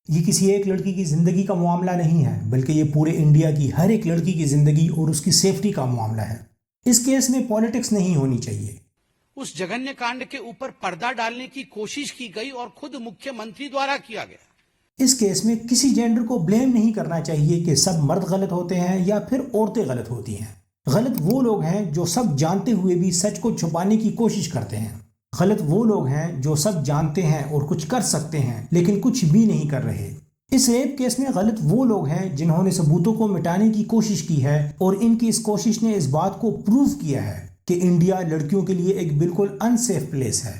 ये किसी एक लड़की की जिंदगी का मामला नहीं है, बल्कि ये पूरे इंडिया की हर एक लड़की की जिंदगी और उसकी सेफ्टी का मामला है। इस केस में पॉलिटिक्स नहीं होनी चाहिए। उस जघन्य कांड के ऊपर पर्दा डालने की कोशिश की गई और खुद मुख्यमंत्री द्वारा किया गया। इस केस में किसी जेंडर को ब्लेम नहीं करना चाहिए कि सब मर्द गलत होते हैं या फिर औरतें गलत होती हैं। गलत वो लोग हैं जो सब जानते हुए भी सच को छुपाने की कोशिश करते हैं। गलत वो लोग हैं जो सब जानते हैं और कुछ कर सकते हैं लेकिन कुछ भी नहीं कर रहे। इस रेप केस में गलत वो लोग हैं जिन्होंने सबूतों को मिटाने की कोशिश की है और इनकी इस कोशिश ने इस बात को प्रूव किया है कि इंडिया लड़कियों के लिए एक बिल्कुल अनसेफ प्लेस है।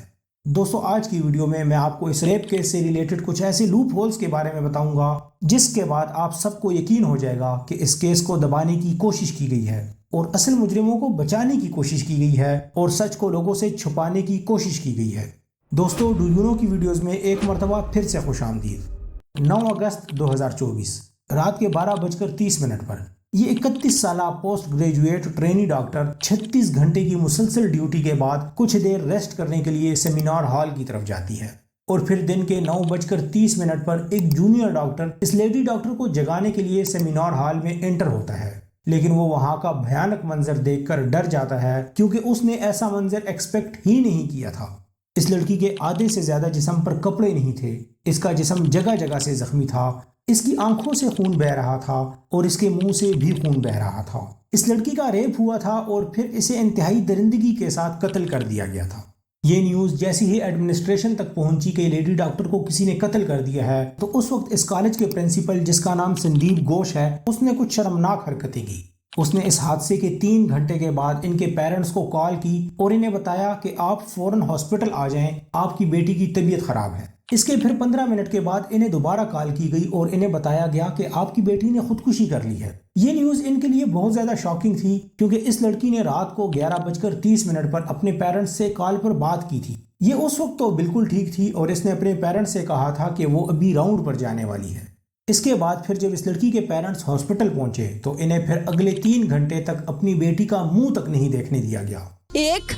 दोस्तों, आज की वीडियो में मैं आपको इस रेप केस से रिलेटेड कुछ ऐसे लूप होल्स के बारे में बताऊंगा जिसके बाद आप सबको यकीन हो जाएगा कि इस केस को दबाने की कोशिश की गई है और असल मुजरिमों को बचाने की कोशिश की गई है और सच को लोगों से छुपाने की कोशिश की गई है। दोस्तों, डू यू नो की वीडियोस में एक मरतबा फिर से खुशामदीद। 9 अगस्त 2024 रात के 12:30 पर ये 31 साल पोस्ट ग्रेजुएट ट्रेनी डॉक्टर 36 घंटे की मुसलसल ड्यूटी के बाद कुछ देर रेस्ट करने के लिए सेमिनार हॉल की तरफ जाती है और फिर दिन के 9:30 पर एक जूनियर डॉक्टर इस लेडी डॉक्टर को जगाने के लिए सेमिनार हॉल में एंटर होता है। लेकिन वो वहां का भयानक मंजर देखकर डर जाता है क्योंकि उसने ऐसा मंजर एक्सपेक्ट ही नहीं किया था। इस लड़की के आधे से ज्यादा जिस्म पर कपड़े नहीं थे। इसका जिस्म जगह जगह से जख्मी था। इसकी आंखों से खून बह रहा था और इसके मुंह से भी खून बह रहा था। इस लड़की का रेप हुआ था और फिर इसे इंतहाई दरिंदगी के साथ कत्ल कर दिया गया था। ये न्यूज जैसी ही एडमिनिस्ट्रेशन तक पहुंची कि लेडी डॉक्टर को किसी ने कत्ल कर दिया है, तो उस वक्त इस कॉलेज के प्रिंसिपल, जिसका नाम संदीप घोष है, उसने कुछ शर्मनाक हरकतें की। उसने इस हादसे के 3 घंटे के बाद इनके पेरेंट्स को कॉल की और इन्हें बताया कि आप फौरन हॉस्पिटल आ जाएं, आपकी बेटी की तबीयत खराब है। इसके फिर 15 मिनट के बाद इन्हें दोबारा कॉल की गई और इन्हें बताया गया कि आपकी बेटी ने खुदकुशी कर ली है। ये न्यूज इनके लिए बहुत ज्यादा शॉकिंग थी क्योंकि इस लड़की ने रात को 11:30 पर अपने पेरेंट्स से कॉल पर बात की थी। ये उस वक्त तो बिल्कुल ठीक थी और इसने अपने पेरेंट्स से कहा था कि वो अभी राउंड पर जाने वाली है। इसके बाद फिर जब इस लड़की के पेरेंट्स हॉस्पिटल पहुंचे तो इन्हें फिर अगले 3 घंटे तक अपनी बेटी का मुंह तक नहीं देखने दिया गया। एक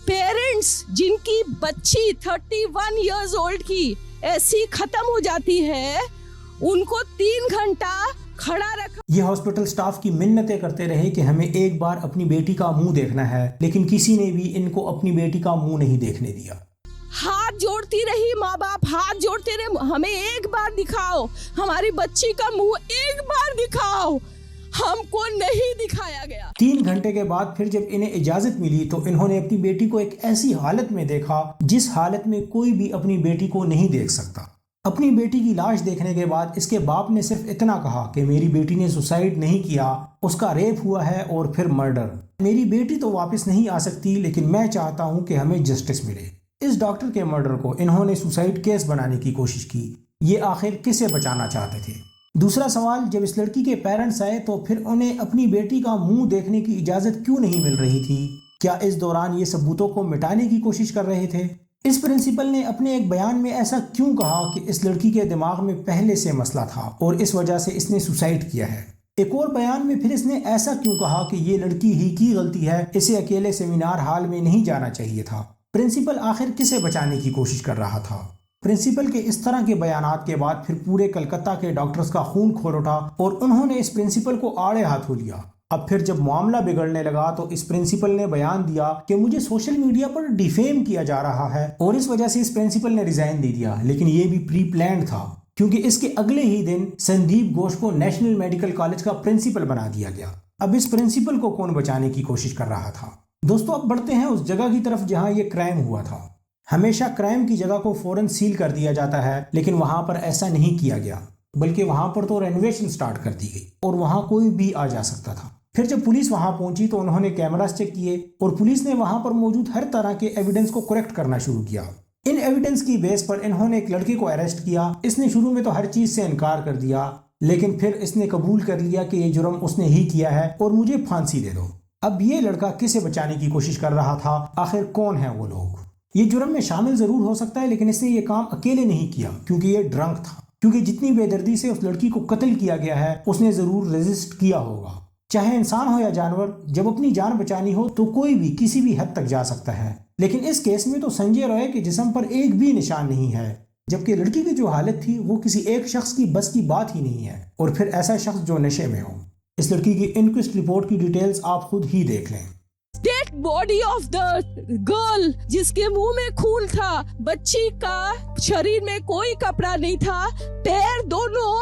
पेरेंट्स जिनकी बच्ची 31 इयर्स ओल्ड की ऐसी खत्म हो जाती है, उनको 3 घंटा खड़ा रखा। ये हॉस्पिटल स्टाफ की मिन्नतें करते रहे कि हमें एक बार अपनी बेटी का मुंह देखना है, लेकिन किसी ने भी इनको अपनी बेटी का मुंह नहीं देखने दिया। हाथ जोड़ती रही माँ बाप, हाथ जोड़ते रहे, हमें एक बार दिखाओ, हमारी बच्ची का मुंह एक बार दिखाओ। हमको नहीं दिखाया गया। 3 घंटे के बाद फिर जब इन्हें इजाजत मिली तो इन्होंने अपनी बेटी को एक ऐसी हालत में देखा जिस हालत में कोई भी अपनी बेटी को नहीं देख सकता। अपनी बेटी की लाश देखने के बाद इसके बाप ने सिर्फ इतना कहा कि मेरी बेटी ने सुसाइड नहीं किया, उसका रेप हुआ है और फिर मर्डर। मेरी बेटी तो वापस नहीं आ सकती, लेकिन मैं चाहता हूँ कि हमें जस्टिस मिले। इस डॉक्टर के मर्डर को इन्होंने सुसाइड केस बनाने की कोशिश की। ये आखिर किसे बचाना चाहते थे? दूसरा सवाल, जब इस लड़की के पेरेंट्स आए तो फिर उन्हें अपनी बेटी का मुंह देखने की इजाजत क्यों नहीं मिल रही थी? क्या इस दौरान ये सबूतों को मिटाने की कोशिश कर रहे थे? इस प्रिंसिपल ने अपने एक बयान में ऐसा क्यों कहा कि इस लड़की के दिमाग में पहले से मसला था और इस वजह से इसने सुसाइड किया है? एक और बयान में फिर इसने ऐसा क्यों कहा कि ये लड़की ही की गलती है, इसे अकेले सेमिनार हॉल में नहीं जाना चाहिए था? प्रिंसिपल आखिर किसे बचाने की कोशिश कर रहा था? प्रिंसिपल के इस तरह के बयानात के बाद फिर पूरे कलकत्ता के डॉक्टर्स का खून खोल उठा और उन्होंने इस प्रिंसिपल को आड़े हाथों लिया। अब फिर जब मामला बिगड़ने लगा तो इस प्रिंसिपल ने बयान दिया कि मुझे सोशल मीडिया पर डिफेम किया जा रहा है और इस वजह से इस प्रिंसिपल ने रिजाइन दे दिया। लेकिन ये भी प्री प्लान्ड था क्योंकि इसके अगले ही दिन संदीप घोष को नेशनल मेडिकल कॉलेज का प्रिंसिपल बना दिया गया। अब इस प्रिंसिपल को कौन बचाने की कोशिश कर रहा था? दोस्तों, अब बढ़ते हैं उस जगह की तरफ जहां ये क्राइम हुआ था। हमेशा क्राइम की जगह को फौरन सील कर दिया जाता है, लेकिन वहां पर ऐसा नहीं किया गया, बल्कि वहां पर तो रेनोवेशन स्टार्ट कर दी गई और वहां कोई भी आ जा सकता था। फिर जब पुलिस वहां पहुंची तो उन्होंने कैमरास चेक किए और पुलिस ने वहां पर मौजूद हर तरह के एविडेंस को करेक्ट करना शुरू किया। इन एविडेंस की बेस पर इन्होंने एक लड़के को अरेस्ट किया। इसने शुरू में तो हर चीज से इनकार कर दिया, लेकिन फिर इसने कबूल कर लिया कि ये जुर्म उसने ही किया है और मुझे फांसी दे दो। अब ये लड़का किसे बचाने की कोशिश कर रहा था? आखिर कौन है वो लोग? ये जुर्म में शामिल जरूर हो सकता है, लेकिन इसने ये काम अकेले नहीं किया क्योंकि ये ड्रंक था। क्योंकि जितनी बेदर्दी से उस लड़की को कत्ल किया गया है, उसने जरूर रेजिस्ट किया होगा। चाहे इंसान हो या जानवर, जब अपनी जान बचानी हो तो कोई भी किसी भी हद तक जा सकता है। लेकिन इस केस में तो संजय रॉय के जिस्म पर एक भी निशान नहीं है। जबकि लड़की की जो हालत थी वो किसी एक शख्स की बस की बात ही नहीं है, और फिर ऐसा शख्स जो नशे में हो। इस लड़की की इंक्वेस्ट रिपोर्ट की डिटेल्स आप खुद ही देख लें। Dead body of the girl, जिसके मुंह में खून था, बच्ची का शरीर में कोई कपड़ा नहीं था, पैर दोनों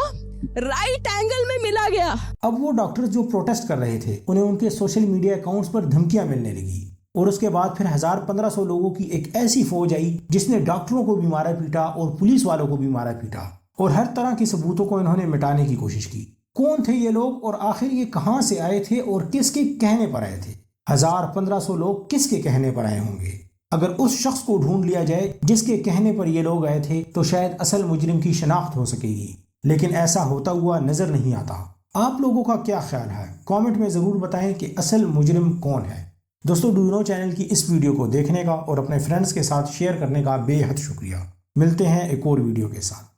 राइट एंगल में मिला गया। अब वो डॉक्टर जो प्रोटेस्ट कर रहे थे उन्हें उनके सोशल मीडिया अकाउंट्स पर धमकियां मिलने लगी, और उसके बाद फिर 1000-1500 लोगों की एक ऐसी फौज आई जिसने डॉक्टरों को भी मारा पीटा और पुलिस वालों को भी मारा पीटा, और हर तरह के सबूतों को इन्होंने मिटाने की कोशिश की। कौन थे ये लोग और आखिर ये कहां से आए थे और किसके कहने पर आए थे? 1000-1500 लोग किसके कहने पर आए होंगे? अगर उस शख्स को ढूंढ लिया जाए जिसके कहने पर ये लोग आए थे तो शायद असल मुजरिम की शनाख्त हो सकेगी, लेकिन ऐसा होता हुआ नजर नहीं आता। आप लोगों का क्या ख्याल है? कमेंट में जरूर बताएं कि असल मुजरिम कौन है। दोस्तों, डू यू नो चैनल की इस वीडियो को देखने का और अपने फ्रेंड्स के साथ शेयर करने का बेहद शुक्रिया। मिलते हैं एक और वीडियो के साथ।